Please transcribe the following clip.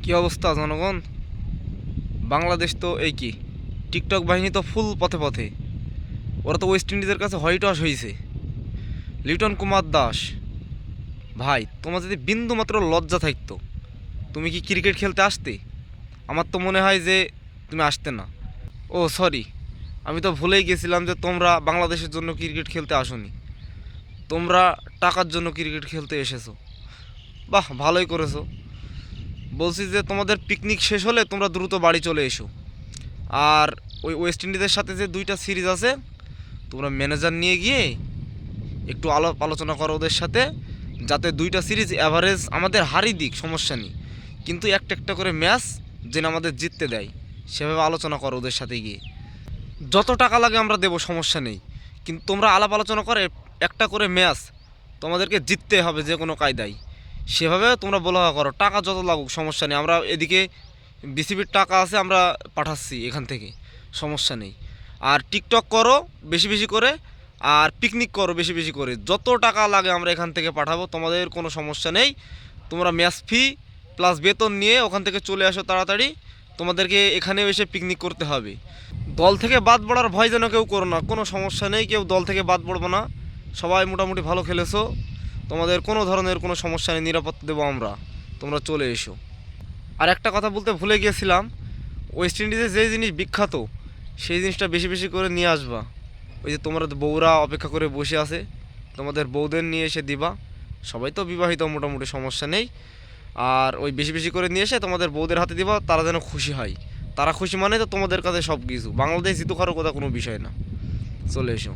কি অবস্থা জনগণ? বাংলাদেশ তো এই কি টিকটক বাহিনী তো ফুল পথে পথে। ওরা তো ওয়েস্ট ইন্ডিজের কাছে হোয়াইট ওয়াশ হয়েছে। লিটন কুমার দাস ভাই, তোমার যদি বিন্দু মাত্র লজ্জা থাকতো, তুমি কি ক্রিকেট খেলতে আসতে? আমার তো মনে হয় যে তুমি আসতে না। ও সরি, আমি তো ভুলেই গেছিলাম যে তোমরা বাংলাদেশের জন্য ক্রিকেট খেলতে আসোনি, তোমরা টাকার জন্য ক্রিকেট খেলতে এসেছো। বাহ, ভালোই করেছো। বলছি যে তোমাদের পিকনিক শেষ হলে তোমরা দ্রুত বাড়ি চলে এসো। আর ওই ওয়েস্ট ইন্ডিজের সাথে যে দুইটা সিরিজ আছে, তোমরা ম্যানেজার নিয়ে গিয়ে একটু আলোচনা করো ওদের সাথে, যাতে দুইটা সিরিজ অ্যাভারেজ আমাদের হারই দিক, সমস্যা নেই, কিন্তু একটা একটা করে ম্যাচ যেন আমাদের জিততে দেয়, সেভাবে আলোচনা করো ওদের সাথে গিয়ে। যত টাকা লাগে আমরা দেবো, সমস্যা নেই, কিন্তু তোমরা আলোচনা করে একটা করে ম্যাচ তোমাদেরকে জিততে হবে যে কোনো কায়দায়। সেভাবে তোমরা বলা করো, টাকা যত লাগুক সমস্যা নেই, আমরা এদিকে বিসিবির টাকা আছে, আমরা পাঠাচ্ছি এখান থেকে, সমস্যা নেই। আর টিকটক করো বেশি বেশি করে, আর পিকনিক করো বেশি বেশি করে, যত টাকা লাগে আমরা এখান থেকে পাঠাবো, তোমাদের কোনো সমস্যা নেই। তোমরা ম্যাচ ফি প্লাস বেতন নিয়ে ওখান থেকে চলে আসো তাড়াতাড়ি। তোমাদেরকে এখানে এসে পিকনিক করতে হবে। দল থেকে বাদ পড়ার ভয় যেন কেউ করো না, কোনো সমস্যা নেই, কেউ দল থেকে বাদ পড়বো না। সবাই মোটামুটি ভালো খেলেছো, তোমাদের কোনো ধরনের কোনো সমস্যা নেই, নিরাপত্তা দেবো আমরা, তোমরা চলে এসো। আর একটা কথা বলতে ভুলে গিয়েছিলাম, ওয়েস্ট ইন্ডিজে যে জিনিস বিখ্যাত সেই জিনিসটা বেশি বেশি করে নিয়ে আসবা। ওই যে তোমরা বউরা অপেক্ষা করে বসে আছে, তোমাদের বউদের নিয়ে এসে দিবা। সবাই তো বিবাহিত, মোটামুটি সমস্যা নেই। আর ওই বেশি বেশি করে নিয়ে এসে তোমাদের বউদের হাতে দিবা, তারা যেন খুশি হয়। তারা খুশি মানে তো তোমাদের কাছে সব কিছু। বাংলাদেশ জিতু কারো কথা কোনো বিষয় না, চলে এসো।